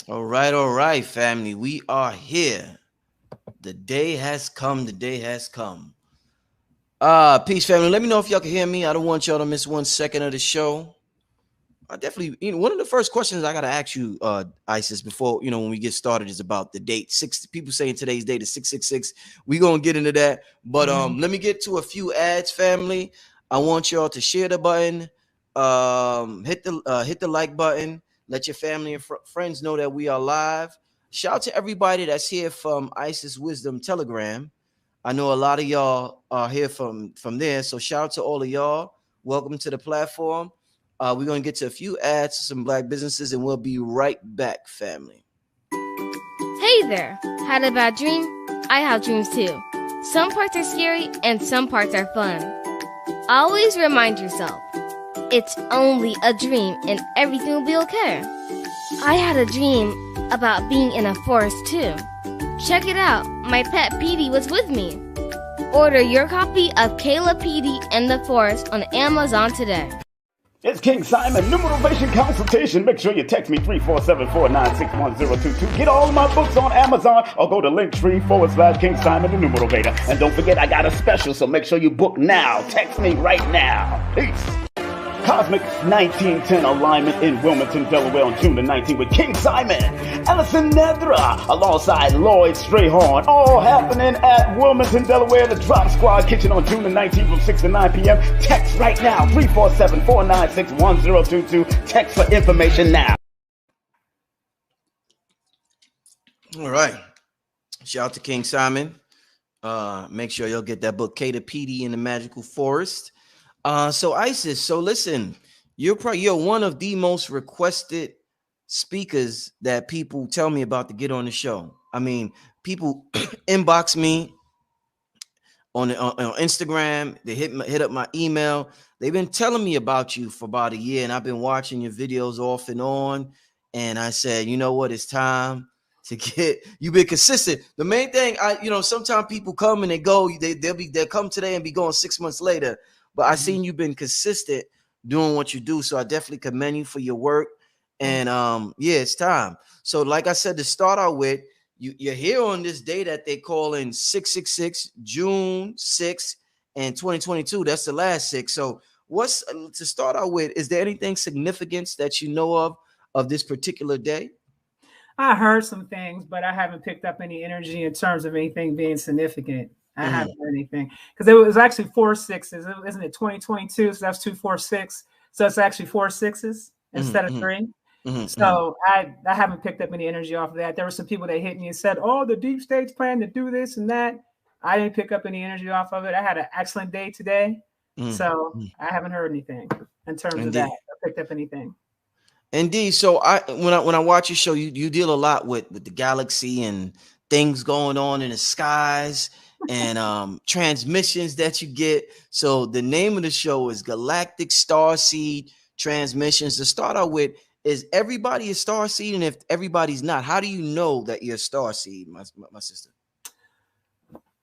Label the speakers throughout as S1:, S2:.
S1: All right, family. We are here. The day has come. The day has come. Peace, family. Let me know if y'all can hear me. I don't want y'all to miss 1 second of the show. I definitely, one of the first questions I gotta ask you, Isis, before when we get started, is about the date. People saying today's date is 666. We gonna get into that, but let me get to a few ads, family. I want y'all to share the button, hit the like button, let your family and friends know that we are live. Shout out to everybody that's here from Isis Wisdom Telegram. I know a lot of y'all are here from there, so shout out to all of y'all. Welcome to the platform. We're going to get to a few ads to some black businesses, and we'll be right back, family.
S2: Hey there! Had a bad dream? I have dreams too. Some parts are scary and some parts are fun. Always remind yourself, it's only a dream and everything will be okay. I had a dream about being in a forest too. Check it out, my pet Petey was with me. Order your copy of Kayla Petey and the Forest on Amazon today.
S3: It's King Simon, New Motivation Consultation. Make sure you text me 347-496-1022. Get all of my books on Amazon or go to Linktree/King Simon, the New Motivator. And don't forget, I got a special, so make sure you book now. Text me right now. Peace. Cosmic 1910 alignment in Wilmington, Delaware on June the 19th with King Simon, Ellison Nedra, alongside Lloyd Strayhorn, all happening at Wilmington, Delaware, the Drop Squad Kitchen on June the 19th from 6 to 9 p.m. Text right now, 347-496-1022. Text for information now.
S1: All right. Shout out to King Simon. Make sure you'll get that book, Kayla Petey in the Magical Forest. So Isis, so listen, you're one of the most requested speakers that people tell me about to get on the show. I mean, people inbox me on Instagram. They hit up my email. They've been telling me about you for about a year, and I've been watching your videos off and on. And I said, you know what, it's time to get. You've been consistent. The main thing, sometimes people come and they go. They'll come today and be going 6 months later. But I seen you've been consistent doing what you do. So I definitely commend you for your work. And it's time. So like I said, to start out with, you're here on this day that they call in 666, June 6th, and 2022. That's the last 6. So what's to start out with, is there anything significant that you know of this particular day?
S4: I heard some things, but I haven't picked up any energy in terms of anything being significant. I haven't heard anything, because it was actually 4 6s. Isn't it 2022? So that's 2 4 6. So it's actually 4 6s instead of 3. So I haven't picked up any energy off of that. There were some people that hit me and said, "Oh, the deep state's plan to do this and that." I didn't pick up any energy off of it. I had an excellent day today, so I haven't heard anything in terms of that. I picked up anything.
S1: Indeed. So when I watch your show, you deal a lot with the galaxy and things going on in the skies and transmissions that you get. So the name of the show is Galactic Starseed Transmissions. To start out with, is everybody a starseed? And if everybody's not, how do you know that you're a starseed, my sister?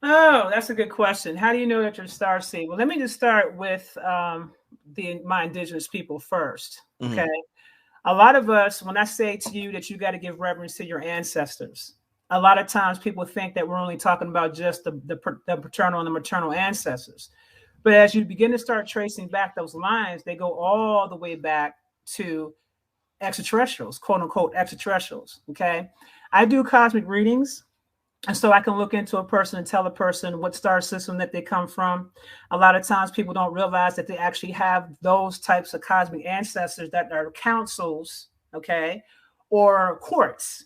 S4: Oh, that's a good question. How do you know that you're a starseed? Well, let me just start with my indigenous people first. Okay. A lot of us, when I say to you that you got to give reverence to your ancestors, a lot of times people think that we're only talking about just the paternal and the maternal ancestors. But as you begin to start tracing back those lines, they go all the way back to extraterrestrials, quote unquote extraterrestrials. Okay. I do cosmic readings. And so I can look into a person and tell a person what star system that they come from. A lot of times people don't realize that they actually have those types of cosmic ancestors that are councils, okay, or courts.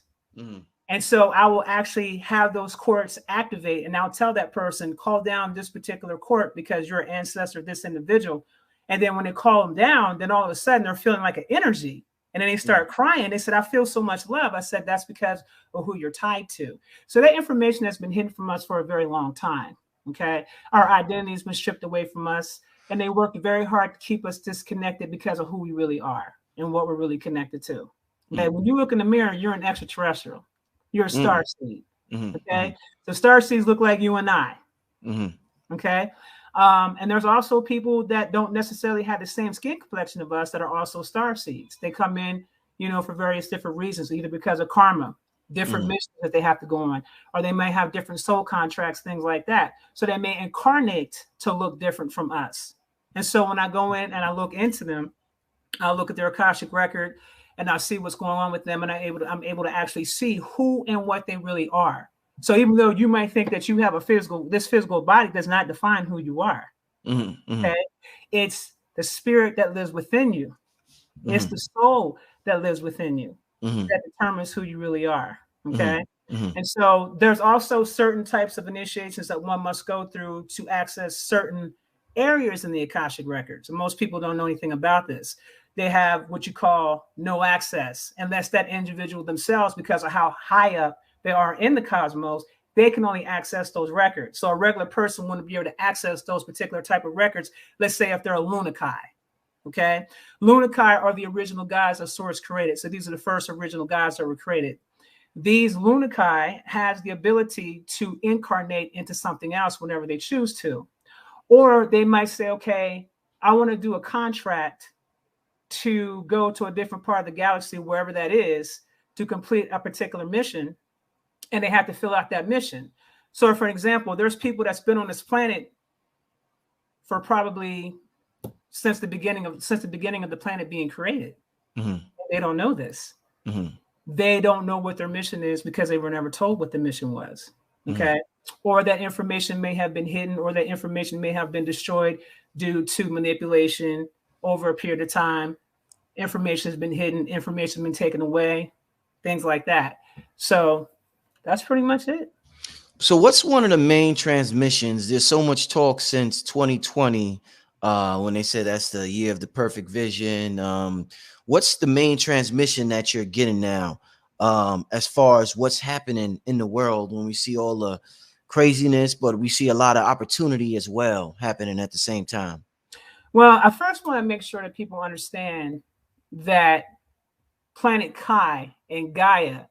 S4: And so I will actually have those courts activate, and I'll tell that person, call down this particular court because you're an ancestor of this individual. And then when they call them down, then all of a sudden they're feeling like an energy. And then they start crying. They said, I feel so much love. I said, that's because of who you're tied to. So that information has been hidden from us for a very long time. Okay. Our identity has been stripped away from us. And they worked very hard to keep us disconnected because of who we really are and what we're really connected to. Okay. When you look in the mirror, you're an extraterrestrial. You're a star seed. Okay. So star seeds look like you and I. Okay. And there's also people that don't necessarily have the same skin complexion of us that are also star seeds. They come in for various different reasons, either because of karma, different
S1: Mm-hmm.
S4: missions that they have to go on, or they may have different soul contracts, things like that. So they may incarnate to look different from us. And so when I go in and I look into them, I'll look at their Akashic record and I'll see what's going on with them. And I'm able to actually see who and what they really are. So even though you might think that you have this physical body does not define who you are.
S1: Mm-hmm. Mm-hmm.
S4: Okay. It's the spirit that lives within you. It's
S1: Mm-hmm.
S4: the soul that lives within you
S1: Mm-hmm.
S4: that determines who you really are. Okay.
S1: Mm-hmm.
S4: And so there's also certain types of initiations that one must go through to access certain areas in the Akashic records. And most people don't know anything about this. They have what you call no access, unless that individual themselves, because of how high up they are in the cosmos, they can only access those records. So a regular person wouldn't be able to access those particular type of records. Let's say if they're a Lunakai. Okay. Lunakai are the original gods that Source created. So these are the first original gods that were created. These Lunakai has the ability to incarnate into something else whenever they choose to. Or they might say, okay, I want to do a contract to go to a different part of the galaxy, wherever that is, to complete a particular mission. And they have to fill out that mission. So for example, there's people that's been on this planet for probably since the beginning of the planet being created.
S1: Mm-hmm.
S4: They don't know this.
S1: Mm-hmm.
S4: They don't know what their mission is because they were never told what the mission was. Okay. Mm-hmm. Or that information may have been hidden, or that information may have been destroyed due to manipulation over a period of time. Information has been hidden, information has been taken away, things like that. So that's pretty much it.
S1: So what's one of the main transmissions? There's so much talk since 2020, when they said that's the year of the perfect vision. What's the main transmission that you're getting now, as far as what's happening in the world when we see all the craziness, but we see a lot of opportunity as well happening at the same time?
S4: Well, I first want to make sure that people understand that Planet Kai and Gaia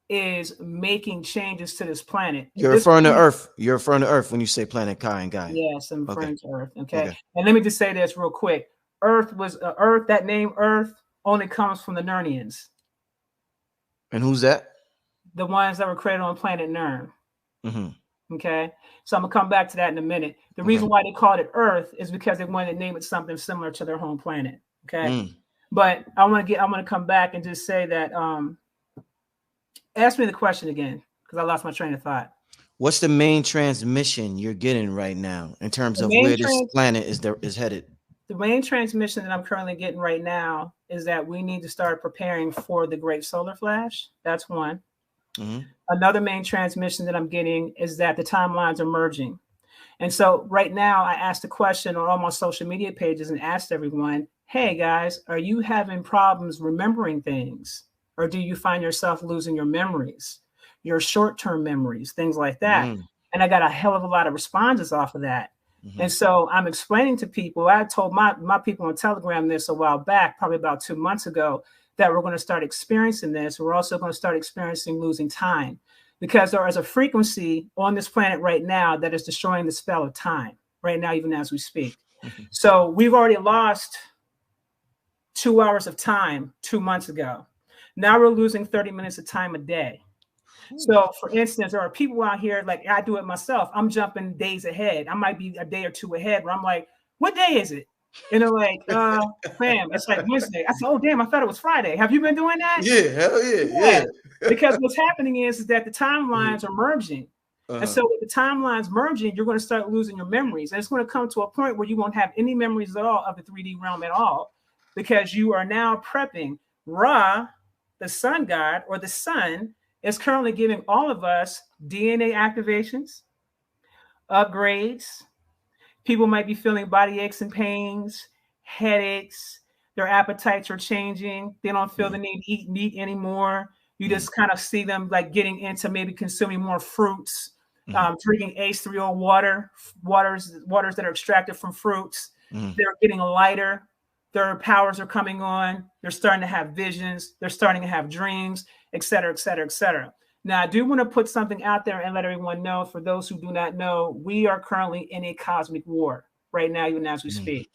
S4: is making changes to this planet.
S1: You're referring to Earth. You're referring to Earth when you say Planet Kai and Gaia.
S4: Yes, I'm referring to Earth. Okay.
S1: Okay.
S4: And let me just say this real quick. Earth was Earth. That name Earth only comes from the Nernians.
S1: And who's that?
S4: The ones that were created on planet Nern.
S1: Mm-hmm.
S4: Okay. So I'm gonna come back to that in a minute. The reason why they called it Earth is because they wanted to name it something similar to their home planet. Okay.
S1: Mm.
S4: But I'm gonna come back and just say that ask me the question again, because I lost my train of thought.
S1: What's the main transmission you're getting right now in terms of where this planet is headed?
S4: The main transmission that I'm currently getting right now is that we need to start preparing for the great solar flash. That's one. Mm-hmm. Another main transmission that I'm getting is that the timelines are merging. And so right now I asked a question on all my social media pages and asked everyone, hey guys, are you having problems remembering things? Or do you find yourself losing your memories, your short-term memories, things like that? Mm. And I got a hell of a lot of responses off of that. Mm-hmm. And so I'm explaining to people, I told my people on Telegram this a while back, probably about 2 months ago, that we're going to start experiencing this. We're also going to start experiencing losing time, because there is a frequency on this planet right now that is destroying the spell of time right now, even as we speak. Mm-hmm. So we've already lost 2 hours of time 2 months ago. Now we're losing 30 minutes of time a day. So for instance, there are people out here, like I do it myself. I'm jumping days ahead. I might be a day or two ahead where I'm like, what day is it? And they're like, fam, it's like Wednesday. I said, oh, damn, I thought it was Friday. Have you been doing that?
S1: Yeah, hell yeah.
S4: Because what's happening is that the timelines are merging. And so with the timelines merging, you're going to start losing your memories. And it's going to come to a point where you won't have any memories at all of the 3D realm at all, because you are now prepping. Ra, the sun god, or the sun, is currently giving all of us DNA activations, upgrades. People might be feeling body aches and pains, headaches. Their appetites are changing. They don't feel the need to eat meat anymore. You just kind of see them like getting into maybe consuming more fruits, drinking H3O waters that are extracted from fruits. They're getting lighter. Their powers are coming on. They're starting to have visions. They're starting to have dreams, et cetera, et cetera, et cetera. Now, I do want to put something out there and let everyone know, for those who do not know, we are currently in a cosmic war right now, even as we speak.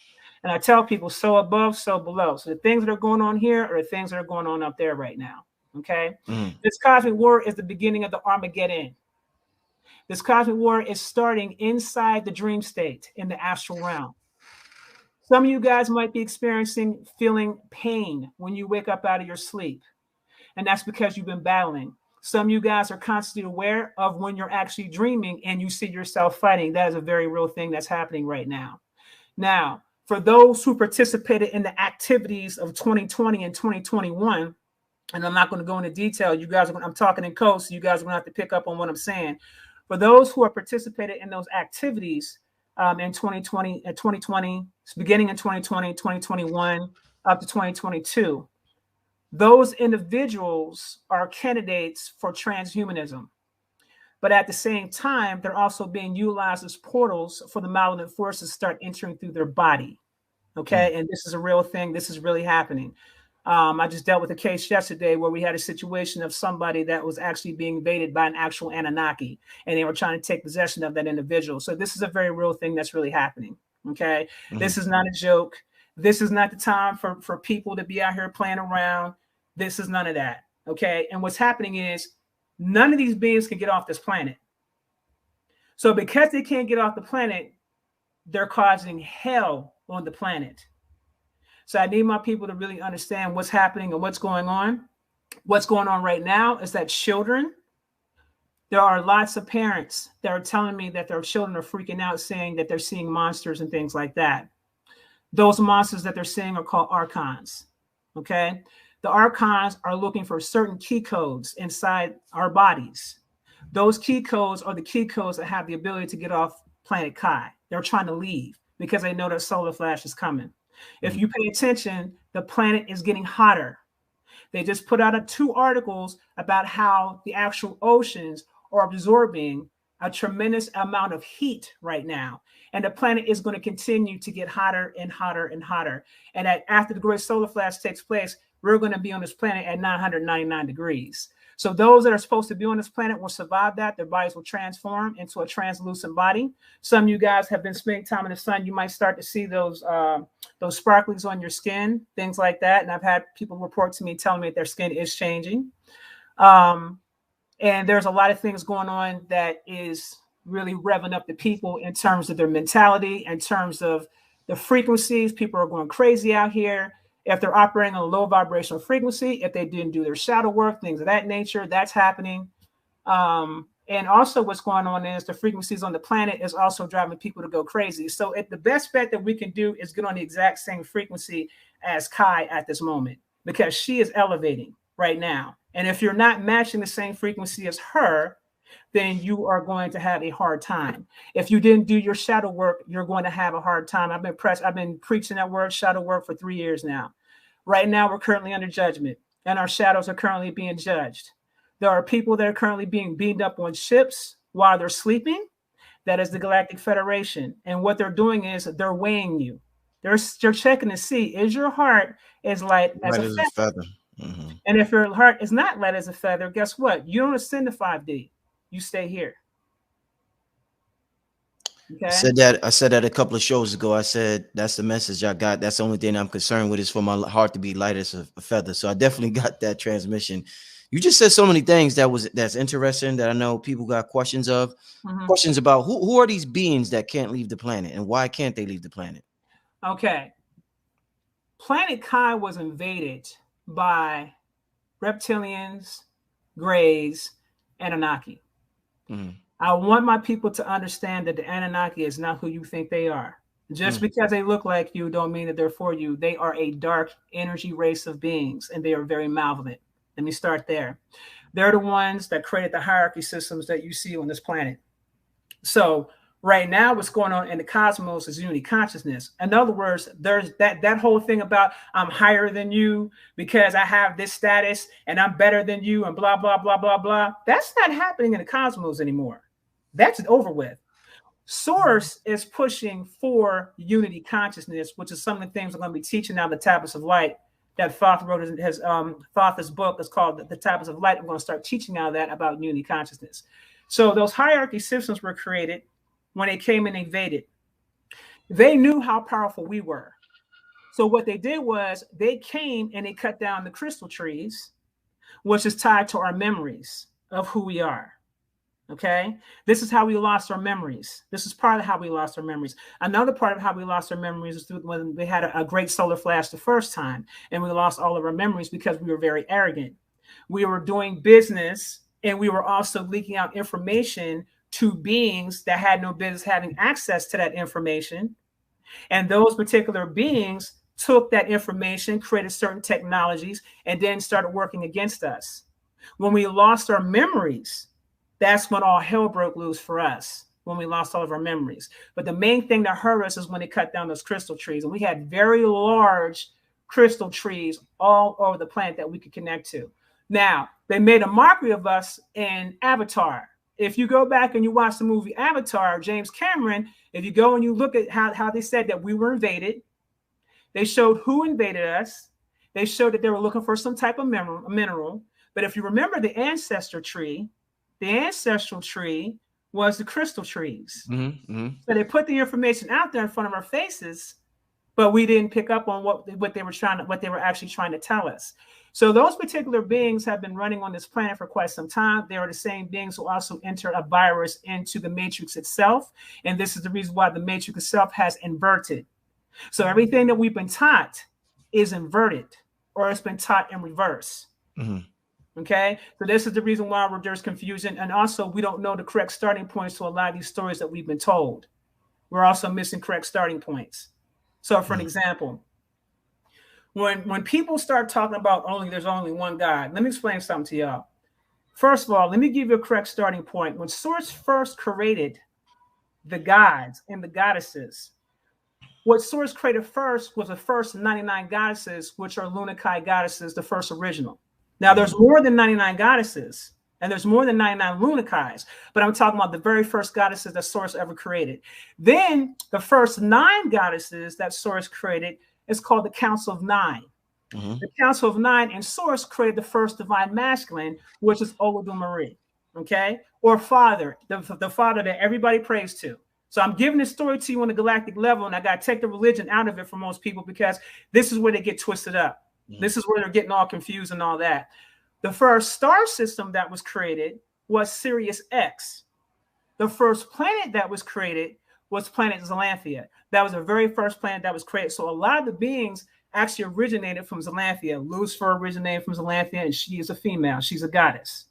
S4: And I tell people, so above, so below. So the things that are going on here are the things that are going on up there right now. Okay. This cosmic war is the beginning of the Armageddon. This cosmic war is starting inside the dream state in the astral realm. Some of you guys might be feeling pain when you wake up out of your sleep. And that's because you've been battling. Some of you guys are constantly aware of when you're actually dreaming and you see yourself fighting. That is a very real thing that's happening right now. Now, for those who participated in the activities of 2020 and 2021, and I'm not going to go into detail, you guys I'm talking in code, so you guys are going to have to pick up on what I'm saying. For those who are participated in those activities in 2020, beginning in 2020, 2021, up to 2022, those individuals are candidates for transhumanism. But at the same time, they're also being utilized as portals for the malevolent forces to start entering through their body. Okay. And this is a real thing. This is really happening. I just dealt with a case yesterday where we had a situation of somebody that was actually being invaded by an actual Anunnaki, and they were trying to take possession of that individual. So this is a very real thing that's really happening. Okay. This is not a joke. This is not the time for people to be out here playing around. This is none of that. Okay. And what's happening is none of these beings can get off this planet. So because they can't get off the planet, they're causing hell on the planet. So I need my people to really understand what's happening and what's going on. What's going on right now is that children, there are lots of parents that are telling me that their children are freaking out, saying that they're seeing monsters and things like that. Those monsters that they're seeing are called archons. Okay. The archons are looking for certain key codes inside our bodies. Those key codes are the key codes that have the ability to get off planet Kai. They're trying to leave because they know that solar flash is coming. If you pay attention, the planet is getting hotter. They just put out 2 articles about how the actual oceans are absorbing a tremendous amount of heat right now. And the planet is going to continue to get hotter and hotter and hotter. And after the great solar flash takes place, we're going to be on this planet at 999 degrees. So those that are supposed to be on this planet will survive that. Their bodies will transform into a translucent body. Some of you guys have been spending time in the sun. You might start to see those sparklings on your skin, things like that. And I've had people report to me telling me that their skin is changing. And there's a lot of things going on that is really revving up the people in terms of their mentality, in terms of the frequencies. People are going crazy out here. If they're operating on a low vibrational frequency, if they didn't do their shadow work, things of that nature, that's happening. And also what's going on is the frequencies on the planet is also driving people to go crazy. So the best bet that we can do is get on the exact same frequency as Kai at this moment, because she is elevating right now. And if you're not matching the same frequency as her, then you are going to have a hard time. If you didn't do your shadow work, you're going to have a hard time. I've been preaching that word shadow work for 3 years now. Right now, we're currently under judgment, and our shadows are currently being judged. There are people that are currently being beamed up on ships while they're sleeping. That is the Galactic Federation. And what they're doing is they're weighing you. They're checking to see, is your heart as light as a feather? Mm-hmm. And if your heart is not light as a feather, guess what? You don't ascend to 5D. You stay here. Okay.
S1: I said that a couple of shows ago. I said that's the message I got. That's the only thing I'm concerned with is for my heart to be light as a feather. So I definitely got that transmission. You just said so many things that's interesting that I know people got questions of. Mm-hmm. Questions about who are these beings that can't leave the planet and why can't they leave the planet?
S4: Okay. Planet Kai was invaded by reptilians, Greys, Anunnaki. Mm-hmm. I want my people to understand that the Anunnaki is not who you think they are. Just because they look like you don't mean that they're for you. They are a dark energy race of beings, and they are very malevolent. Let me start there. They're the ones that created the hierarchy systems that you see on this planet. So right now, what's going on in the cosmos is unity consciousness. In other words, there's that whole thing about I'm higher than you because I have this status and I'm better than you and blah, blah, blah, blah, blah. That's not happening in the cosmos anymore. That's over with. Source is pushing for unity consciousness, which is some of the things I'm going to be teaching now, the Tablets of Light. That Thoth wrote Thoth's book is called The Tablets of Light. I'm going to start teaching now that about unity consciousness. So those hierarchy systems were created when they came and invaded. They knew how powerful we were. So what they did was they came and they cut down the crystal trees, which is tied to our memories of who we are. Okay. This is how we lost our memories. This is part of how we lost our memories. Another part of how we lost our memories is when we had a great solar flash the first time, and we lost all of our memories because we were very arrogant. We were doing business, and we were also leaking out information to beings that had no business having access to that information. And those particular beings took that information, created certain technologies, and then started working against us. When we lost our memories, that's when all hell broke loose for us, when we lost all of our memories. But the main thing that hurt us is when they cut down those crystal trees. And we had very large crystal trees all over the planet that we could connect to. Now, they made a mockery of us in Avatar. If you go back and you watch the movie Avatar, James Cameron, if you go and you look at how they said that we were invaded, they showed who invaded us. They showed that they were looking for some type of mineral. But if you remember the ancestral tree was the crystal trees.
S1: Mm-hmm, mm-hmm.
S4: So they put the information out there in front of our faces, but we didn't pick up on what they were actually trying to tell us. So those particular beings have been running on this planet for quite some time. They are the same beings who also entered a virus into the matrix itself. And this is the reason why the matrix itself has inverted. So everything that we've been taught is inverted, or it's been taught in reverse.
S1: Mm-hmm.
S4: Okay, so this is the reason why there's confusion. And also, we don't know the correct starting points to a lot of these stories that we've been told. We're also missing correct starting points. So for an example, when people start talking about there's only one God, let me explain something to y'all. First of all, let me give you a correct starting point. When Source first created the gods and the goddesses, what Source created first was the first 99 goddesses, which are Lunakai goddesses, the first original. Now, there's more than 99 goddesses, and there's more than 99 Lunakais, but I'm talking about the very first goddesses that Source ever created. Then the first 9 goddesses that Source created is called the Council of 9. Mm-hmm. The Council of 9 and Source created the first divine masculine, which is Olodumare, okay? Or Father, the Father that everybody prays to. So I'm giving this story to you on the galactic level, and I got to take the religion out of it for most people because this is where they get twisted up. This is where they're getting all confused and all that. The first star system that was created was Sirius X. The first planet that was created was planet Zlanthia. That was the very first planet that was created. So a lot of the beings actually originated from Zlanthia. Lucifer originated from Zlanthia, and she is a female. She's a goddess.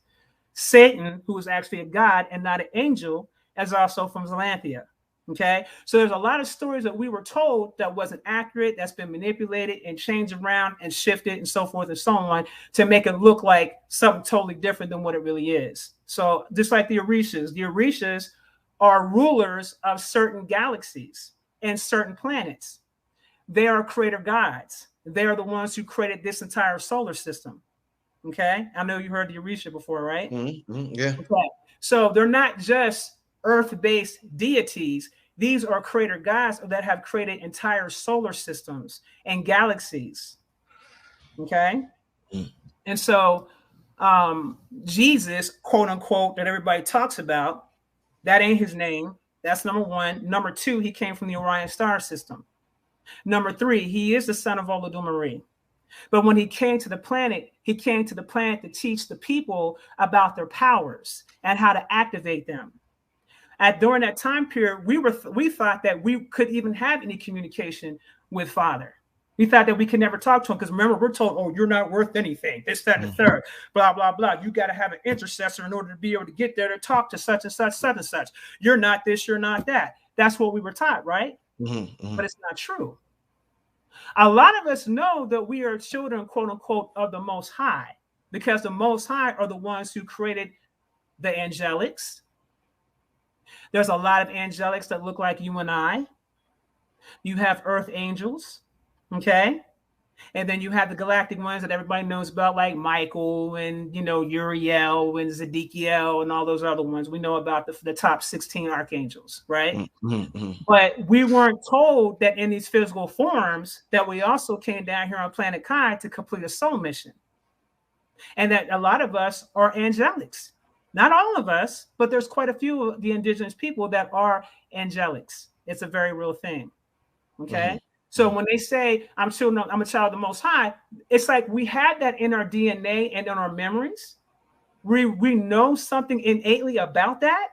S4: Satan, who is actually a god and not an angel, is also from Zlanthia. Okay, so there's a lot of stories that we were told that wasn't accurate, that's been manipulated and changed around and shifted and so forth and so on to make it look like something totally different than what it really is. So just like the Orishas are rulers of certain galaxies and certain planets. They are creator gods. They are the ones who created this entire solar system. Okay, I know you heard the Orisha before, right?
S1: Mm-hmm. Yeah.
S4: Okay. So they're not just earth-based deities. These are creator gods that have created entire solar systems and galaxies. Okay. And so Jesus, quote unquote, that everybody talks about, that ain't his name. That's number one. Number two, he came from the Orion star system. Number three, he is the son of Olodumare. But when he came to the planet to teach the people about their powers and how to activate them. During that time period, we thought that we could even have any communication with Father. We thought that we could never talk to him because remember, we're told, oh, you're not worth anything. This, that, and the third, blah, blah, blah. You got to have an intercessor in order to be able to get there to talk to such and such, such and such. You're not this, you're not that. That's what we were taught, right? Mm-hmm. But it's not true. A lot of us know that we are children, quote unquote, of the Most High because the Most High are the ones who created the angelics. There's a lot of angelics that look like you and I. You have earth angels, okay? And then you have the galactic ones that everybody knows about, like Michael and, Uriel and Zedekiel and all those other ones. We know about the top 16 archangels, right? Mm-hmm. But we weren't told that in these physical forms that we also came down here on planet Kai to complete a soul mission. And that a lot of us are angelics. Not all of us, but there's quite a few of the indigenous people that are angelics. It's a very real thing. Okay. So when they say I'm a child of the Most High, it's like we had that in our DNA and in our memories. We know something innately about that.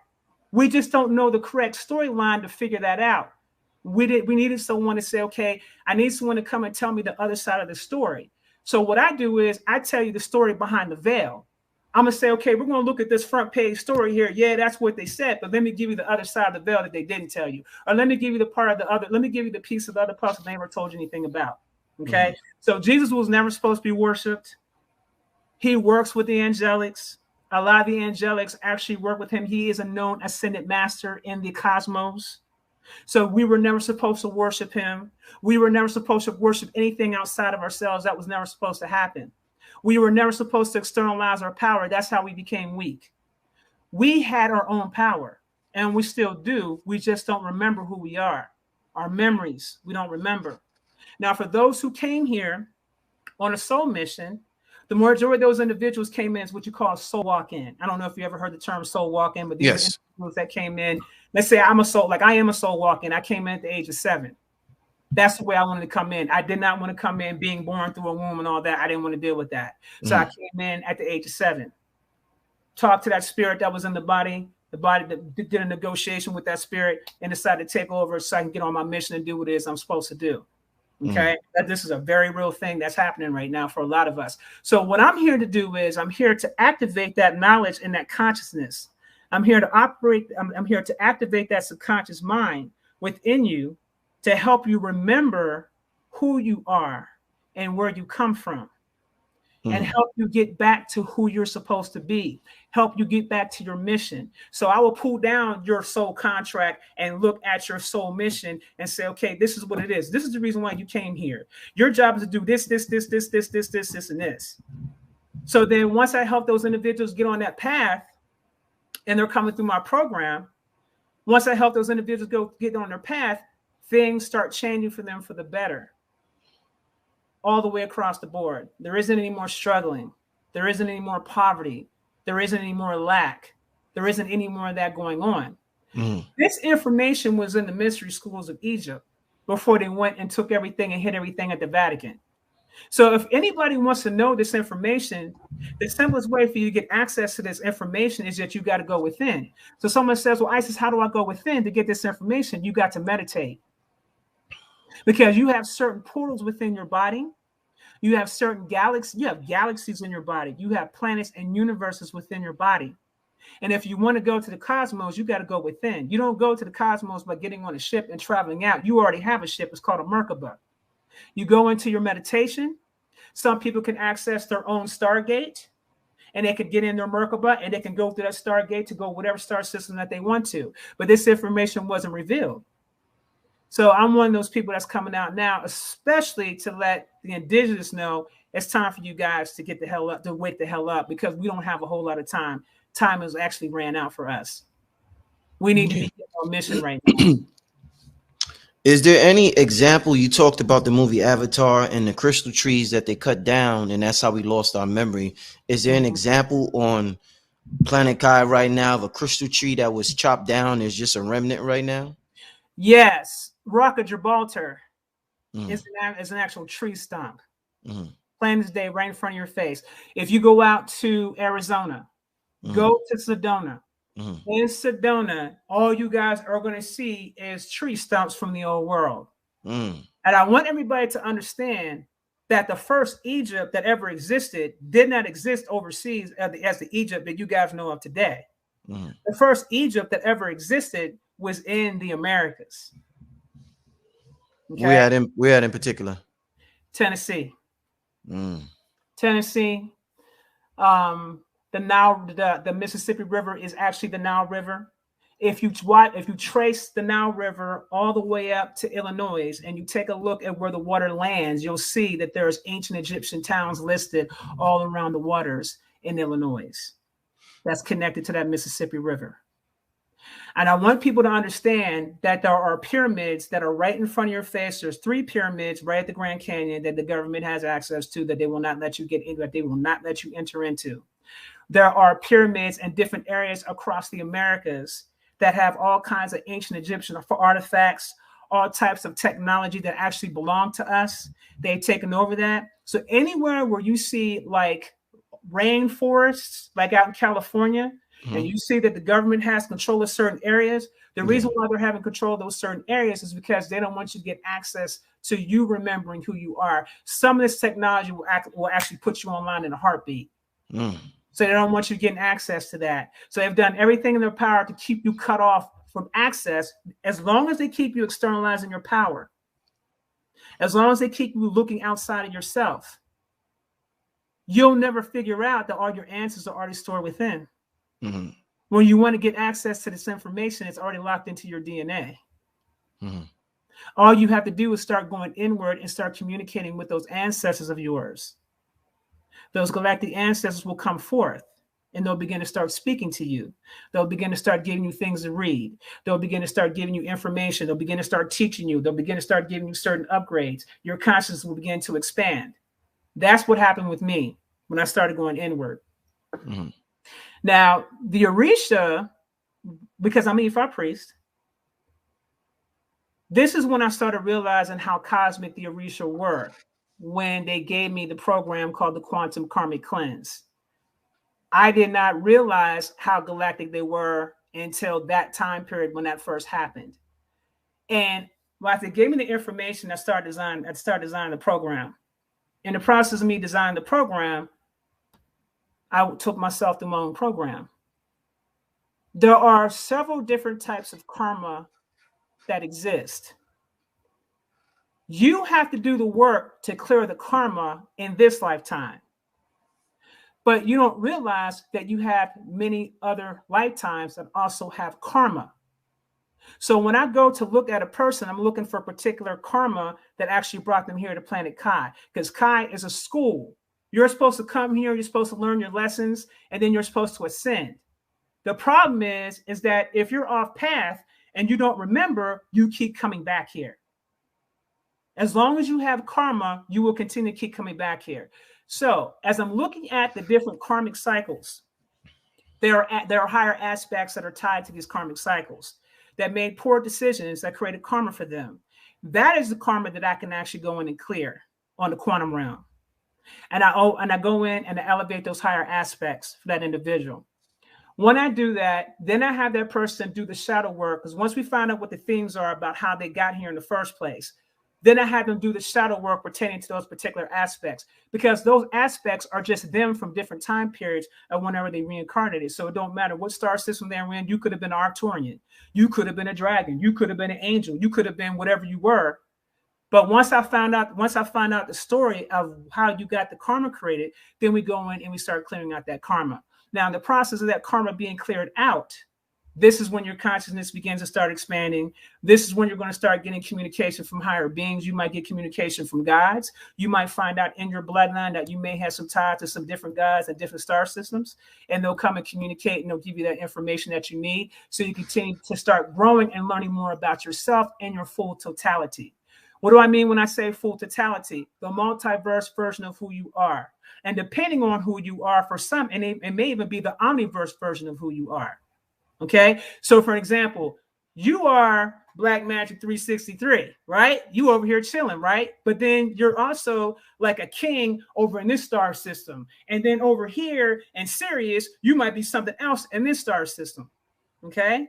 S4: We just don't know the correct storyline to figure that out. We needed someone to say, okay, I need someone to come and tell me the other side of the story. So what I do is I tell you the story behind the veil. I'm gonna say, okay, we're gonna look at this front page story here. Yeah, that's what they said, but let me give you the other side of the veil that they didn't tell you, or let me give you the part of the other. Let me give you the piece of the other puzzle they never told you anything about. Okay, so Jesus was never supposed to be worshipped. He works with the angelics. A lot of the angelics actually work with him. He is a known ascended master in the cosmos. So we were never supposed to worship him. We were never supposed to worship anything outside of ourselves. That was never supposed to happen. We were never supposed to externalize our power. That's how we became weak. We had our own power, and we still do. We just don't remember who we are. Our memories, we don't remember. Now, for those who came here on a soul mission, the majority of those individuals came in as what you call soul walk-in. I don't know if you ever heard the term soul walk-in, but these are individuals that came in. Let's say I am a soul walk-in. I came in at the age of 7. That's the way I wanted to come in. I did not want to come in being born through a womb and all that. I didn't want to deal with that. So I came in at the age of 7. Talked to that spirit that was in the body that did a negotiation with that spirit and decided to take over so I can get on my mission and do what it is I'm supposed to do. Okay. This is a very real thing that's happening right now for a lot of us. So what I'm here to do is I'm here to activate that knowledge and that consciousness. I'm here to activate that subconscious mind within you to help you remember who you are and where you come from, and help you get back to who you're supposed to be, help you get back to your mission. So I will pull down your soul contract and look at your soul mission and say, okay, this is what it is. This is the reason why you came here. Your job is to do this, and this. So then once I help those individuals get on that path and they're coming through my program, once I help those individuals get on their path, things start changing for them for the better. All the way across the board. There isn't any more struggling. There isn't any more poverty. There isn't any more lack. There isn't any more of that going on. This information was in the mystery schools of Egypt before they went and took everything and hid everything at the Vatican. So if anybody wants to know this information, the simplest way for you to get access to this information is that you got to go within. So someone says, well, Isis, how do I go within to get this information? You got to meditate. Because you have certain portals within your body. You have certain galaxies. You have galaxies in your body. You have planets and universes within your body. And if you want to go to the cosmos, you got to go within. You don't go to the cosmos by getting on a ship and traveling out. You already have a ship. It's called a Merkaba. You go into your meditation. Some people can access their own Stargate, and they can get in their Merkaba, and they can go through that Stargate to go whatever star system that they want to. But this information wasn't revealed. So I'm one of those people that's coming out now, especially to let the indigenous know it's time for you guys to get the hell up, to wake the hell up, because we don't have a whole lot of time. Time has actually ran out for us. We need to be on mission right now.
S1: Is there any example? You talked about the movie Avatar and the crystal trees that they cut down, and that's how we lost our memory. Is there an example on Planet Kai right now of a crystal tree that was chopped down? Is just a remnant right now?
S4: Yes. Rock of Gibraltar is an actual tree stump. Plain as day, right in front of your face. If you go out to Arizona, go to Sedona. In Sedona, all you guys are going to see is tree stumps from the old world. And I want everybody to understand that the first Egypt that ever existed did not exist overseas as the Egypt that you guys know of today. The first Egypt that ever existed was in the Americas. Okay?
S1: We had in particular
S4: Tennessee. Tennessee. The Mississippi River is actually the Nile River. If you trace the Nile River all the way up to Illinois and you take a look at where the water lands, you'll see that there's ancient Egyptian towns listed all around the waters in Illinois. That's connected to that Mississippi River. And I want people to understand that there are pyramids that are right in front of your face. There's 3 pyramids right at the Grand Canyon that the government has access to that they will not let you get in, that they will not let you enter into. There are pyramids in different areas across the Americas that have all kinds of ancient Egyptian artifacts, all types of technology that actually belong to us. They've taken over that. So anywhere where you see like rainforests, like out in California, and you see that the government has control of certain areas, the reason why they're having control of those certain areas is because they don't want you to get access to you remembering who you are. Some of this technology will actually put you online in a heartbeat. So they don't want you getting access to that. So they've done everything in their power to keep you cut off from access, as long as they keep you externalizing your power, as long as they keep you looking outside of yourself. You'll never figure out that all your answers are already stored within. When you want to get access to this information, it's already locked into your DNA. All you have to do is start going inward and start communicating with those ancestors of yours. Those galactic ancestors will come forth and they'll begin to start speaking to you. They'll begin to start giving you things to read. They'll begin to start giving you information. They'll begin to start teaching you. They'll begin to start giving you certain upgrades. Your consciousness will begin to expand. That's what happened with me when I started going inward. Now, the Orisha, because I'm an Ifa priest, this is when I started realizing how cosmic the Orisha were, when they gave me the program called the Quantum Karmic Cleanse. I did not realize how galactic they were until that time period when that first happened. And once they gave me the information, I started designing the program. In the process of me designing the program, I took myself through my own program. There are several different types of karma that exist. You have to do the work to clear the karma in this lifetime. But you don't realize that you have many other lifetimes that also have karma. So when I go to look at a person, I'm looking for a particular karma that actually brought them here to planet Kai, because Kai is a school. You're supposed to come here, you're supposed to learn your lessons, and then you're supposed to ascend. The problem is that if you're off path and you don't remember, you keep coming back here. As long as you have karma, you will continue to keep coming back here. So as I'm looking at the different karmic cycles, there are higher aspects that are tied to these karmic cycles that made poor decisions that created karma for them. That is the karma that I can actually go in and clear on the quantum realm. And I go in and I elevate those higher aspects for that individual. When I do that, then I have that person do the shadow work, because once we find out what the themes are about how they got here in the first place, then I have them do the shadow work pertaining to those particular aspects, because those aspects are just them from different time periods of whenever they reincarnated. So it don't matter what star system they're in. You could have been an Arcturian. You could have been a dragon. You could have been an angel. You could have been whatever you were. But once I find out the story of how you got the karma created, then we go in and we start clearing out that karma. Now, in the process of that karma being cleared out, this is when your consciousness begins to start expanding. This is when you're going to start getting communication from higher beings. You might get communication from gods. You might find out in your bloodline that you may have some ties to some different gods and different star systems, and they'll come and communicate and they'll give you that information that you need so you continue to start growing and learning more about yourself and your full totality. What do I mean when I say full totality? The multiverse version of who you are. And depending on who you are, for some, and it may even be the omniverse version of who you are. Okay. So for example, you are Black Magic 363, right? You over here chilling, right? But then you're also like a king over in this star system. And then over here in Sirius, you might be something else in this star system. Okay.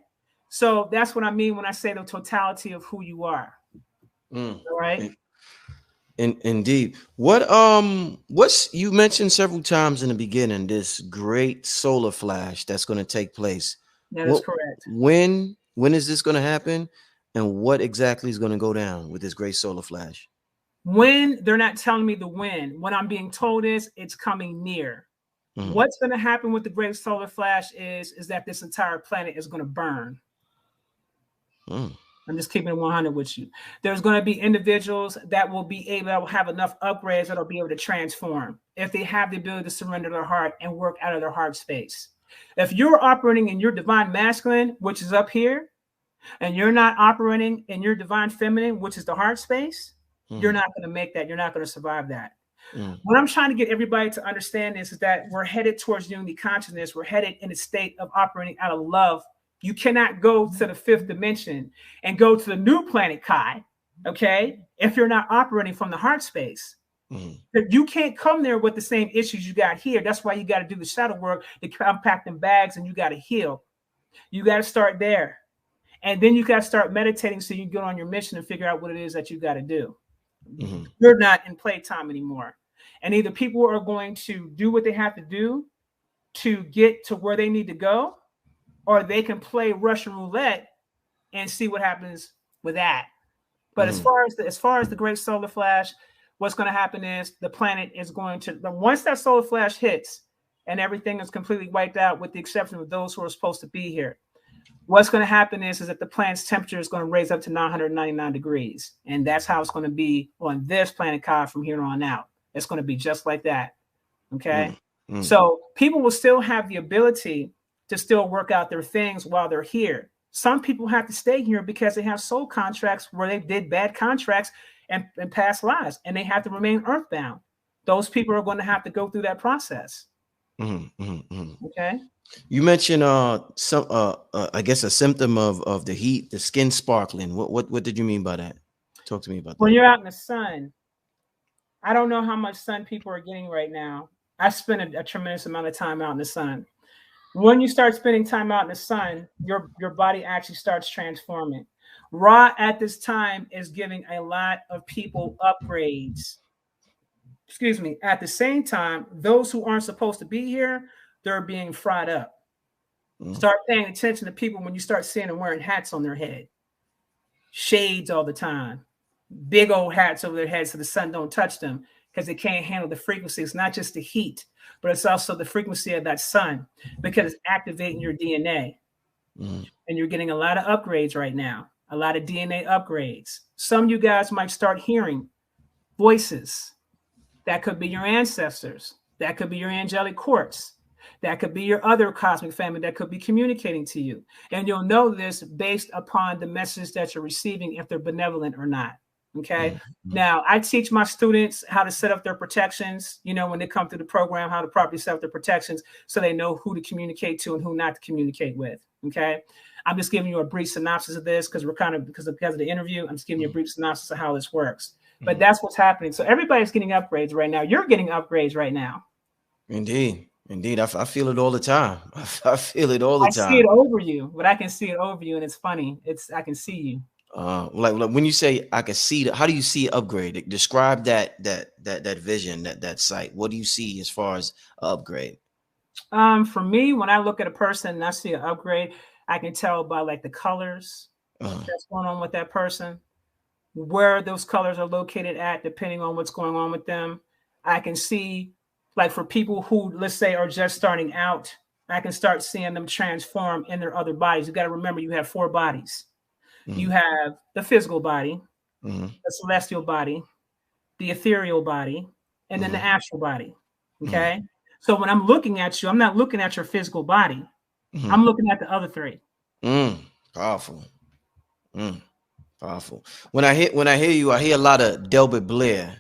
S4: So that's what I mean when I say the totality of who you are. All right.
S1: Indeed. What's you mentioned several times in the beginning, this great solar flash that's going to take place.
S4: That is correct.
S1: When is this going to happen? And what exactly is going to go down with this great solar flash?
S4: When they're not telling me the when. What I'm being told is it's coming near. What's going to happen with the great solar flash is that this entire planet is going to burn. I'm just keeping it 100 with you. There's going to be individuals that will have enough upgrades that'll be able to transform if they have the ability to surrender their heart and work out of their heart space. If you're operating in your divine masculine, which is up here, and you're not operating in your divine feminine, which is the heart space, you're not going to make that. You're not going to survive that. What I'm trying to get everybody to understand is that we're headed towards unity consciousness. We're headed in a state of operating out of love You cannot go to the fifth dimension and go to the new planet Chi, okay, if you're not operating from the heart space. You can't come there with the same issues you got here. That's why you got to do the shadow work, the compacting bags, and you got to heal. You got to start there. And then you got to start meditating so you can get on your mission and figure out what it is that you got to do. You're not in playtime anymore. And either people are going to do what they have to do to get to where they need to go, or they can play Russian roulette and see what happens with that. But as far as the great solar flash, what's going to happen is the planet is going to, once that solar flash hits and everything is completely wiped out, with the exception of those who are supposed to be here, what's going to happen is that the planet's temperature is going to raise up to 999 degrees. And that's how it's going to be on this planet Kai from here on out. It's going to be just like that. Okay. So people will still have the ability to still work out their things while they're here. Some people have to stay here because they have soul contracts where they did bad contracts and past lives, and they have to remain earthbound. Those people are going to have to go through that process. Okay.
S1: You mentioned some I guess a symptom of the heat, the skin sparkling. What did you mean by that? Talk to me about that.
S4: When you're out in the sun, I don't know how much sun people are getting right now. I spend a tremendous amount of time out in the sun. When you start spending time out in the sun, your body actually starts transforming. Ra at this time is giving a lot of people upgrades. Excuse me. At the same time, those who aren't supposed to be here, they're being fried up. Start paying attention to people when you start seeing them wearing hats on their head, shades all the time, big old hats over their heads so the sun don't touch them, because they can't handle the frequency. It's not just the heat, but it's also the frequency of that sun, because it's activating your DNA. And you're getting a lot of upgrades right now, a lot of DNA upgrades. Some of you guys might start hearing voices. That could be your ancestors. That could be your angelic courts. That could be your other cosmic family that could be communicating to you. And you'll know this based upon the message that you're receiving, if they're benevolent or not. Okay. Now, I teach my students how to set up their protections, you know, when they come through the program, how to properly set up their protections so they know who to communicate to and who not to communicate with. Okay. I'm just giving you a brief synopsis of this because because of the interview. I'm just giving you a brief synopsis of how this works. But that's what's happening. So everybody's getting upgrades right now. You're getting upgrades right now.
S1: Indeed. I feel it all the time. I feel it all the time.
S4: I see it over you, but I can see it over you. And it's funny. I can see you.
S1: Like when you say I can see how do you see upgrade? Describe that vision, that sight. What do you see as far as upgrade?
S4: For me, when I look at a person and I see an upgrade, I can tell by like the colors that's going on with that person, where those colors are located at, depending on what's going on with them. I can see, like, for people who, let's say, are just starting out, I can start seeing them transform in their other bodies. You got to remember, you have 4 bodies. You have the physical body, the celestial body, the ethereal body, and then the astral body. Okay. So when I'm looking at you, I'm not looking at your physical body. I'm looking at the other 3.
S1: Powerful. Powerful. When I hear you, I hear a lot of Delbert Blair.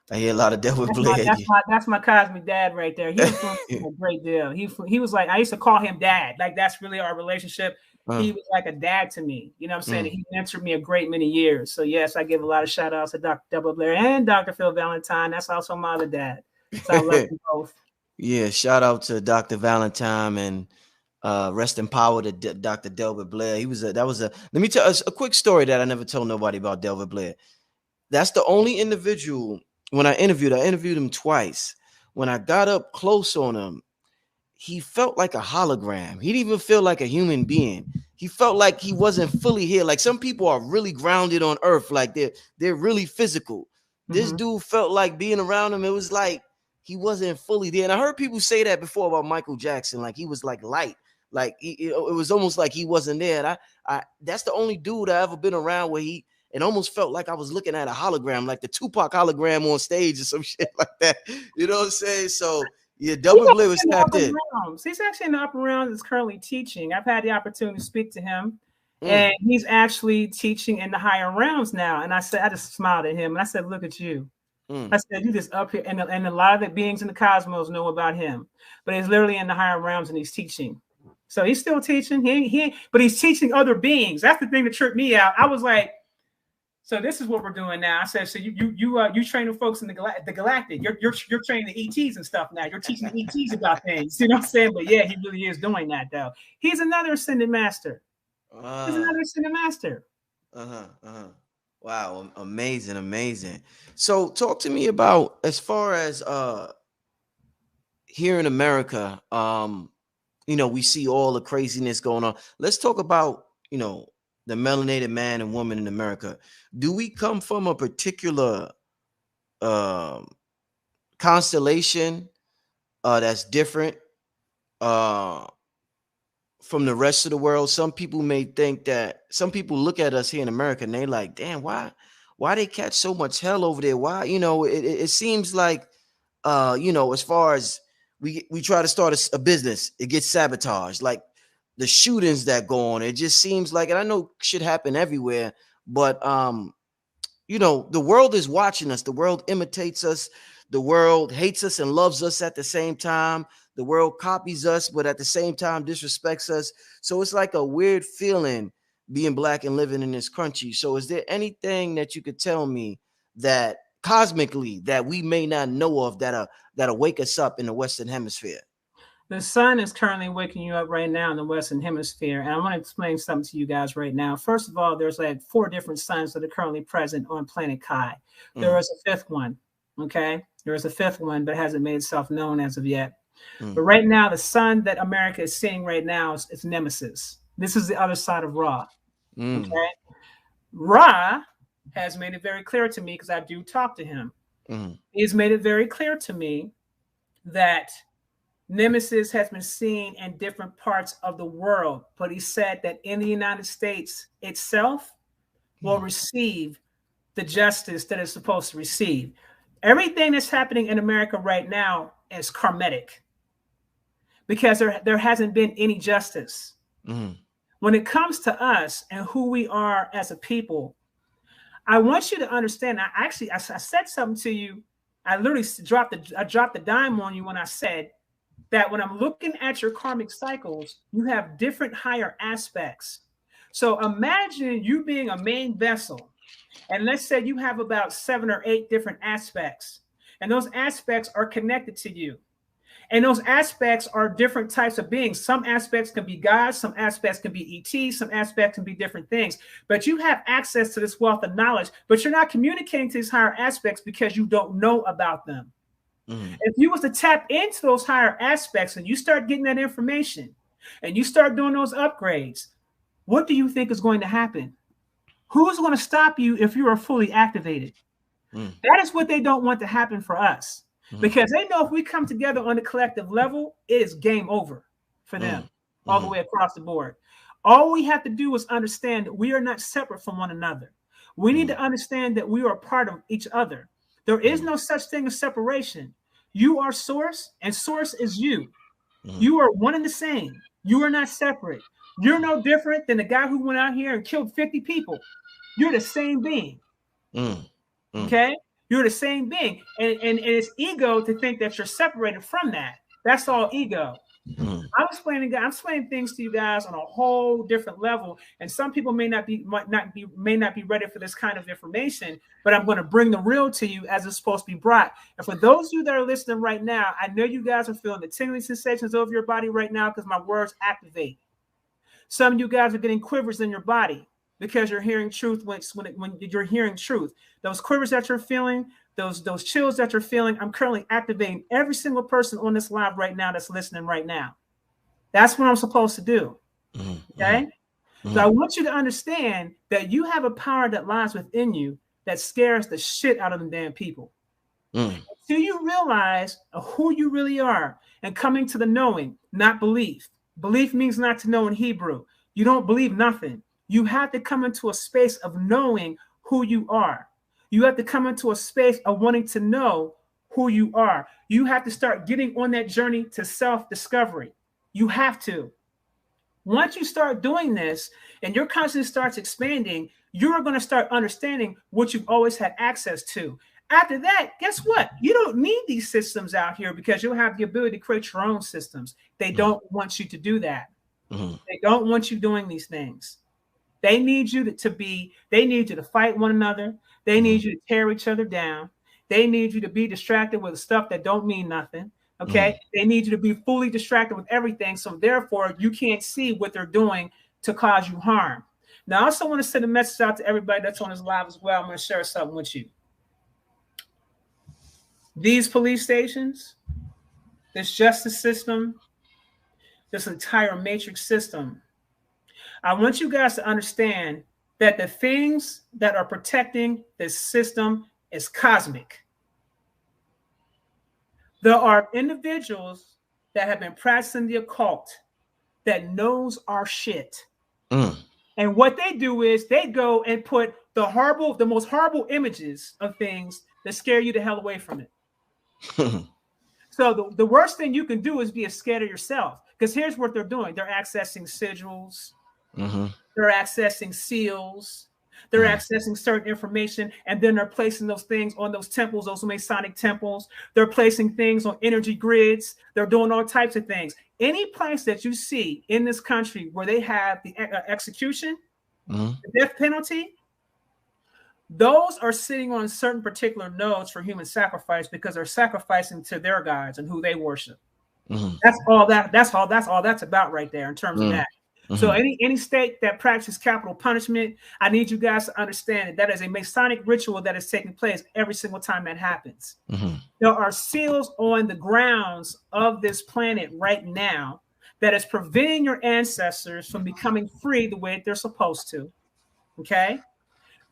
S4: That's my cosmic dad right there. He influenced me a great deal. He was like, I used to call him dad. Like, that's really our relationship. He was like a dad to me. You know what I'm saying? He mentored me a great many years. So yes, I give a lot of shout outs to Dr. Delbert Blair and Dr. Phil Valentine. That's also my other dad. So I love them both.
S1: Yeah, shout out to Dr. Valentine and rest in power to Dr. Delbert Blair. Let me tell us a quick story that I never told nobody about Delbert Blair. That's the only individual. When I interviewed him twice. When I got up close on him, he felt like a hologram. He didn't even feel like a human being. He felt like he wasn't fully here. Like, some people are really grounded on earth. Like they're really physical. This dude felt like being around him, it was like he wasn't fully there. And I heard people say that before about Michael Jackson. Like, he was like light. Like it was almost like he wasn't there. And I that's the only dude I ever been around where it almost felt like I was looking at a hologram, like the Tupac hologram on stage or some shit like that. You know what I'm saying? So yeah, Delbert Blair was tapped in.
S4: He's actually in the upper rounds. Is currently teaching. I've had the opportunity to speak to him, and he's actually teaching in the higher realms now. And I just smiled at him and I said, "Look at you." I said, "You just up here," and a lot of the beings in the cosmos know about him, but he's literally in the higher realms and he's teaching. So he's still teaching. But he's teaching other beings. That's the thing that tripped me out. I was like, so this is what we're doing now. I said, so you training folks in the galactic. You're training the ETs and stuff now. You're teaching the ETs about things. You know what I'm saying? But yeah, he really is doing that though. He's another ascended master. He's another ascended master.
S1: Wow, amazing, amazing. So talk to me about, as far as here in America, you know, we see all the craziness going on. Let's talk about, you know, the melanated man and woman in America. Do we come from a particular constellation that's different from the rest of the world? Some people may think that, some people look at us here in America and they like, damn, why they catch so much hell over there? Why, you know, it seems like, you know, as far as we try to start a business, it gets sabotaged. Like the shootings that go on, it just seems like, and I know shit happen everywhere, but you know, the world is watching us. The world imitates us. The world hates us and loves us at the same time. The world copies us, but at the same time disrespects us. So it's like a weird feeling being Black and living in this country. So is there anything that you could tell me that cosmically that we may not know of that'll wake us up in the Western Hemisphere?
S4: The sun is currently waking you up right now in the Western Hemisphere. And I want to explain something to you guys right now. First of all, there's like 4 different suns that are currently present on planet Kai. There is a 5th one. Okay. There is a 5th one, but hasn't made itself known as of yet. But right now, the sun that America is seeing right now is Nemesis. This is the other side of Ra. Okay. Ra has made it very clear to me, because I do talk to him. He's made it very clear to me that Nemesis has been seen in different parts of the world, but he said that in the United States itself will receive the justice that it's supposed to receive. Everything that's happening in America right now is karmatic, because there hasn't been any justice. When it comes to us and who we are as a people, I want you to understand. I said something to you. I literally dropped the dime on you when I said that when I'm looking at your karmic cycles, you have different higher aspects. So imagine you being a main vessel, and let's say you have about 7 or 8 different aspects, and those aspects are connected to you. And those aspects are different types of beings. Some aspects can be gods, some aspects can be ETs, some aspects can be different things. But you have access to this wealth of knowledge, but you're not communicating to these higher aspects because you don't know about them. If you was to tap into those higher aspects and you start getting that information and you start doing those upgrades, what do you think is going to happen? Who's going to stop you if you are fully activated? That is what they don't want to happen for us. Because they know if we come together on the collective level, it is game over for them all the way across the board. All we have to do is understand that we are not separate from one another. We need to understand that we are a part of each other. There is no such thing as separation. You are source, and source is you. You are one and the same. You are not separate. You're no different than the guy who went out here and killed 50 people. You're the same being. Okay? You're the same being. And it's ego to think that you're separated from that. That's all ego. I'm explaining things to you guys on a whole different level. And some people may not be ready for this kind of information, but I'm going to bring the real to you as it's supposed to be brought. And for those of you that are listening right now, I know you guys are feeling the tingling sensations over your body right now because my words activate. Some of you guys are getting quivers in your body because you're hearing truth when you're hearing truth. Those quivers that you're feeling, those chills that you're feeling, I'm currently activating every single person on this live right now that's listening right now. That's what I'm supposed to do. Okay? So I want you to understand that you have a power that lies within you that scares the shit out of them damn people. Until you realize who you really are and coming to the knowing, not belief. Belief means not to know in Hebrew. You don't believe nothing. You have to come into a space of knowing who you are. You have to come into a space of wanting to know who you are. You have to start getting on that journey to self-discovery. You have to. Once you start doing this and your consciousness starts expanding, you're going to start understanding what you've always had access to. After that, guess what? You don't need these systems out here because you'll have the ability to create your own systems. They don't want you to do that. They don't want you doing these things. They need you they need you to fight one another. They need you to tear each other down. They need you to be distracted with stuff that don't mean nothing. Okay. They need you to be fully distracted with everything. So therefore you can't see what they're doing to cause you harm. Now, I also want to send a message out to everybody that's on this live as well. I'm going to share something with you. These police stations, this justice system, this entire matrix system, I want you guys to understand that the things that are protecting this system is cosmic. There are individuals that have been practicing the occult that knows our shit. And what they do is they go and put the most horrible images of things that scare you the hell away from it. So the worst thing you can do is be scared of yourself. Because here's what they're doing. They're accessing sigils. They're accessing seals. They're accessing certain information, and then they're placing those things on those temples, those Masonic temples. They're placing things on energy grids. They're doing all types of things. Any place that you see in this country where they have the execution, the death penalty, those are sitting on certain particular nodes for human sacrifice because they're sacrificing to their gods and who they worship. That's all that's about right there in terms of that. So any state that practices capital punishment, I need you guys to understand that is a Masonic ritual that is taking place every single time that happens. There are seals on the grounds of this planet right now that is preventing your ancestors from becoming free the way they're supposed to. Okay?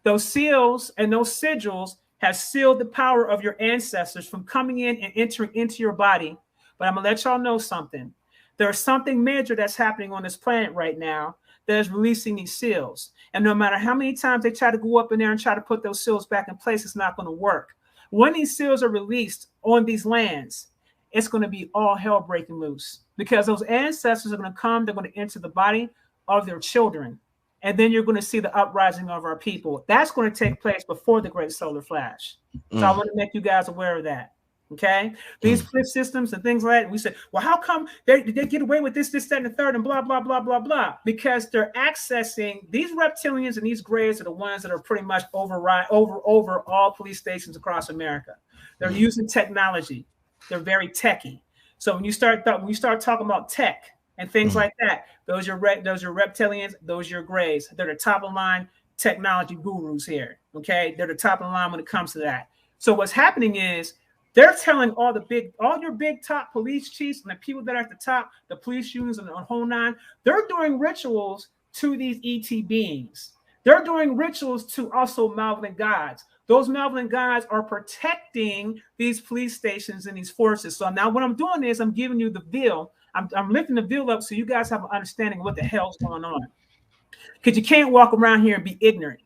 S4: Those seals and those sigils have sealed the power of your ancestors from coming in and entering into your body. But I'm going to let y'all know something. There's something major that's happening on this planet right now that is releasing these seals. And no matter how many times they try to go up in there and try to put those seals back in place, it's not going to work. When these seals are released on these lands, it's going to be all hell breaking loose because those ancestors are going to come. They're going to enter the body of their children. And then you're going to see the uprising of our people. That's going to take place before the great solar flash. So I want to make you guys aware of that. Okay, these cliff systems and things like that. We said, well, how come they get away with this, that, and the third, and blah, blah, blah, blah, blah? Because they're accessing these reptilians and these grays are the ones that are pretty much over all police stations across America. They're using technology. They're very techy. So when you start talking about tech and things like that, those are reptilians, those are your grays. They're the top of the line technology gurus here. Okay, they're the top of the line when it comes to that. So what's happening is they're telling all your big top police chiefs and the people that are at the top, the police unions and the whole nine, they're doing rituals to these ET beings. They're doing rituals to also malevolent gods. Those malevolent gods are protecting these police stations and these forces. So now what I'm doing is I'm giving you the veil. I'm lifting the veil up so you guys have an understanding of what the hell's going on. Because you can't walk around here and be ignorant.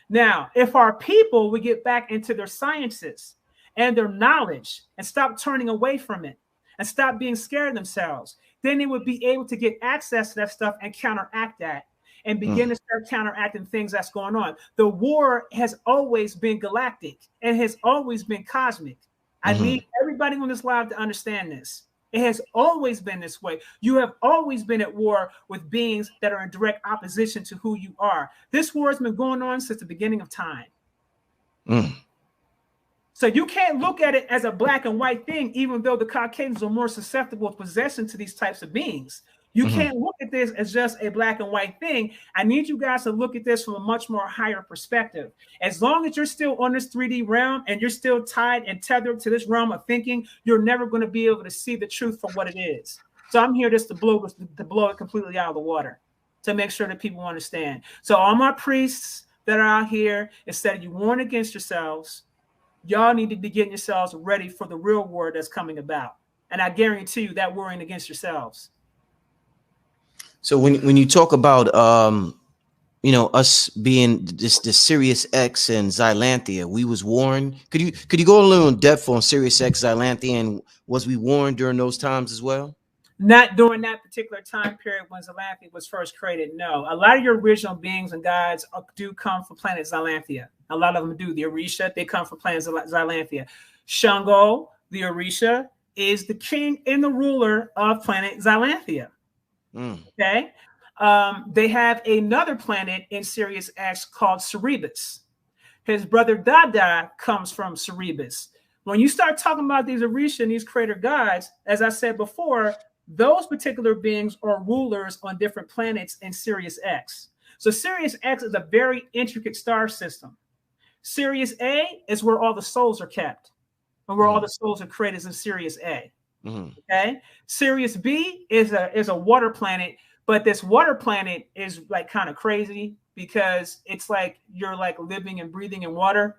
S4: Now, if our people would get back into their sciences and their knowledge and stop turning away from it and stop being scared of themselves, then they would be able to get access to that stuff and counteract that and begin to start counteracting things that's going on. The war has always been galactic and has always been cosmic. I need everybody on this live to understand this. It has always been this way. You have always been at war with beings that are in direct opposition to who you are. This war has been going on since the beginning of time. So you can't look at it as a black and white thing, even though the Caucasians are more susceptible to possession to these types of beings. You can't look at this as just a black and white thing. I need you guys to look at this from a much more higher perspective. As long as you're still on this 3D realm and you're still tied and tethered to this realm of thinking, you're never going to be able to see the truth for what it is. So I'm here just to blow it completely out of the water to make sure that people understand. So all my priests that are out here, instead of you warring against yourselves, y'all need to be getting yourselves ready for the real war that's coming about. And I guarantee you that warring against yourselves.
S1: So when you talk about us being this Sirius X and Xylanthia, we was warned. Could you go a little in depth on Sirius X, Xylanthia, and was we warned during those times as well?
S4: Not during that particular time period when Xylanthia was first created. No, a lot of your original beings and gods do come from planet Xylanthia. A lot of them do. The Orisha, they come from planet Xylanthia. Shango, the Orisha, is the king and the ruler of planet Xylanthia. Okay. They have another planet in Sirius X called Cerebus. His brother Dada comes from Cerebus. When you start talking about these Orisha and these creator gods, as I said before, those particular beings are rulers on different planets in Sirius X. So Sirius X is a very intricate star system. Sirius A is where all the souls are kept, and where all the souls are created is in Sirius A. Okay. Sirius B is a water planet, but this water planet is like kind of crazy because it's like you're like living and breathing in water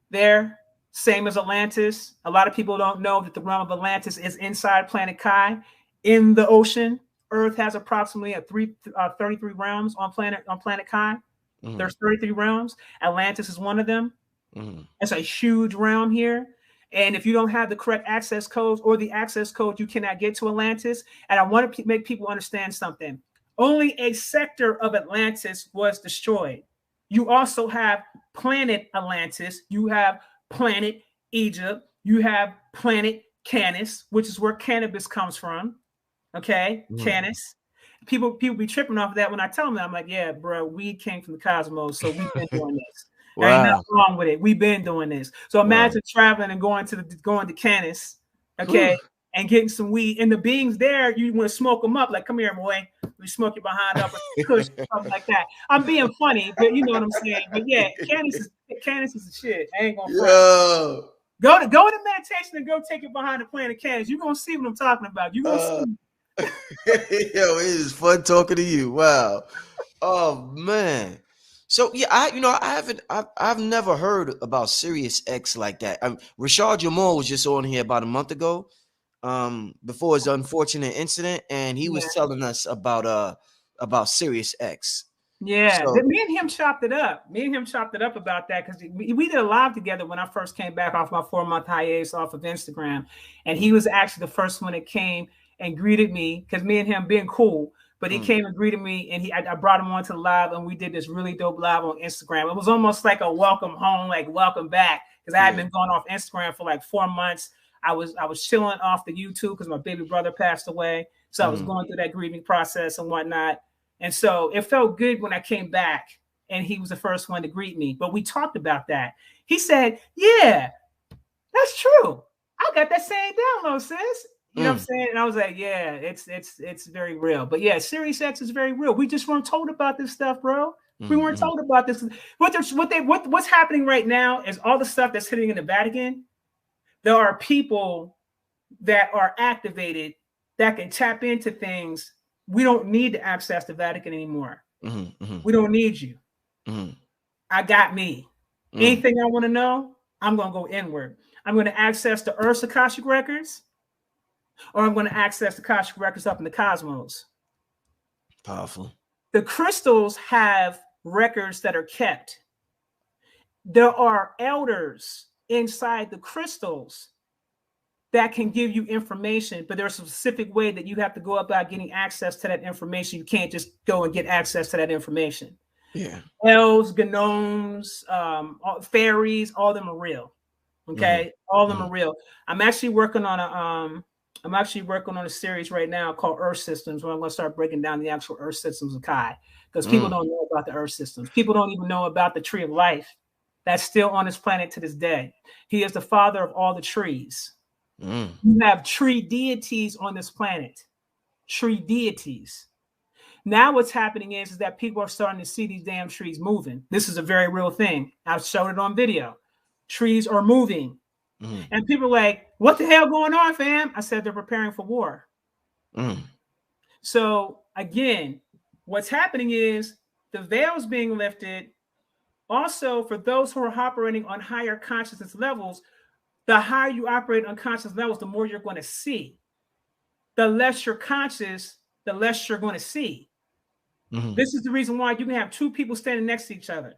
S4: there. Same as Atlantis. A lot of people don't know that the realm of Atlantis is inside planet Kai in the ocean. Earth has approximately 33 realms on planet Kai. There's 33 realms. Atlantis is one of them. It's a huge realm here. And if you don't have the correct access codes or the access code, you cannot get to Atlantis. And I want to make people understand something. Only a sector of Atlantis was destroyed. You also have planet Atlantis. You have planet Egypt. You have planet Canis, which is where cannabis comes from. Okay, Canis. People be tripping off of that when I tell them that. I'm like, yeah, bro, weed came from the cosmos, so we've been doing this. There ain't nothing wrong with it. We've been doing this. So imagine traveling and going to Canis, okay, and getting some weed. And the beings there, you want to smoke them up. Like, come here, boy. We smoke your behind up, or something like that. I'm being funny, but you know what I'm saying. But yeah, Canis is the shit. I ain't gonna front. Go to meditation and go take it behind the planet Canis. You're gonna see what I'm talking about. You gonna see.
S1: Yo, it is fun talking to you. Wow. Oh man. So yeah, I've never heard about Sirius X like that. Rashad Jamal was just on here about a month ago, before his unfortunate incident, and he was telling us about Sirius X.
S4: Yeah, so, me and him chopped it up. About that because we did a live together when I first came back off my 4-month hiatus off of Instagram, and he was actually the first one that came and greeted me because me and him being cool. But he came and greeted me, and I brought him onto the live, and we did this really dope live on Instagram. It was almost like a welcome home, like welcome back, because I had been going off Instagram for like 4 months. I was chilling off the YouTube because my baby brother passed away, so I was going through that grieving process and whatnot. And so it felt good when I came back, and he was the first one to greet me. But we talked about that. He said, "Yeah, that's true. I got that same download, sis." You know what I'm saying? And I was like, yeah, it's very real. But yeah, Sirius X is very real. We just weren't told about this stuff, bro. We weren't told about this. What's happening right now is all the stuff that's hitting in the Vatican. There are people that are activated that can tap into things. We don't need to access the Vatican anymore. We don't need you. I got me. Anything I want to know, I'm going to go inward. I'm going to access the Earth's Akashic records, or I'm going to access the Akashic records up in the cosmos.
S1: Powerful.
S4: The crystals have records that are kept. There are elders inside the crystals that can give you information, but there's a specific way that you have to go about getting access to that information. You can't just go and get access to that information.
S1: Yeah.
S4: Elves, gnomes, fairies, all of them are real. Okay. All of them are real. I'm actually working on a series right now called Earth Systems, where I'm going to start breaking down the actual Earth systems of Kai, because people don't know about the Earth systems. People don't even know about the tree of life that's still on this planet to this day. He is the father of all the trees. You have tree deities on this planet. Tree deities. Now what's happening is that people are starting to see these damn trees moving. This is a very real thing. I've showed it on video. Trees are moving. And people are like, what the hell going on, fam? I said they're preparing for war. So again, what's happening is the veil's being lifted. Also, for those who are operating on higher consciousness levels, the higher you operate on conscious levels, the more you're going to see. The less you're conscious, the less you're going to see. This is the reason why you can have two people standing next to each other.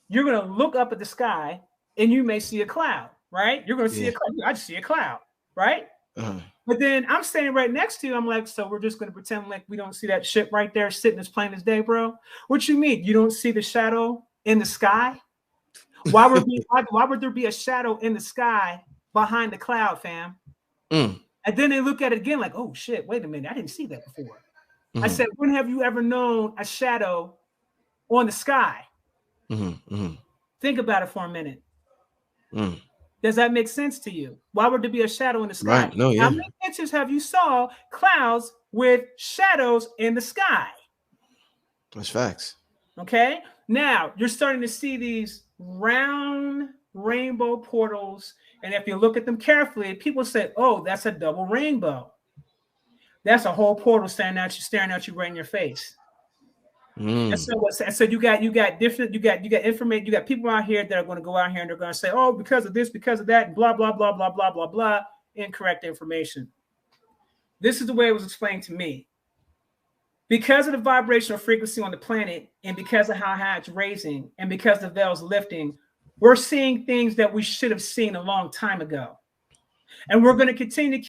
S4: You're going to look up at the sky and you may see a cloud, right? You're going to see a cloud. I just see a cloud, right? But then I'm standing right next to you. I'm like, so we're just going to pretend like we don't see that shit right there sitting as plain as day, bro? What you mean? You don't see the shadow in the sky? Why would there be a shadow in the sky behind the cloud, fam? And then they look at it again like, oh shit, wait a minute, I didn't see that before. I said, when have you ever known a shadow on the sky? Think about it for a minute. Does that make sense to you? Why would there be a shadow in the sky?
S1: Right. No, yeah.
S4: How many pictures have you saw clouds with shadows in the sky?
S1: That's facts.
S4: Okay. Now you're starting to see these round rainbow portals. And if you look at them carefully, people say, oh, that's a double rainbow. That's a whole portal staring at you right in your face. And so you got information, you got people out here that are going to go out here and they're going to say, oh, because of this, because of that, blah, blah, blah, blah, blah, blah, blah, incorrect information. This is the way it was explained to me. Because of the vibrational frequency on the planet, and because of how high it's raising, and because the veil's lifting, we're seeing things that we should have seen a long time ago. And we're going to continue to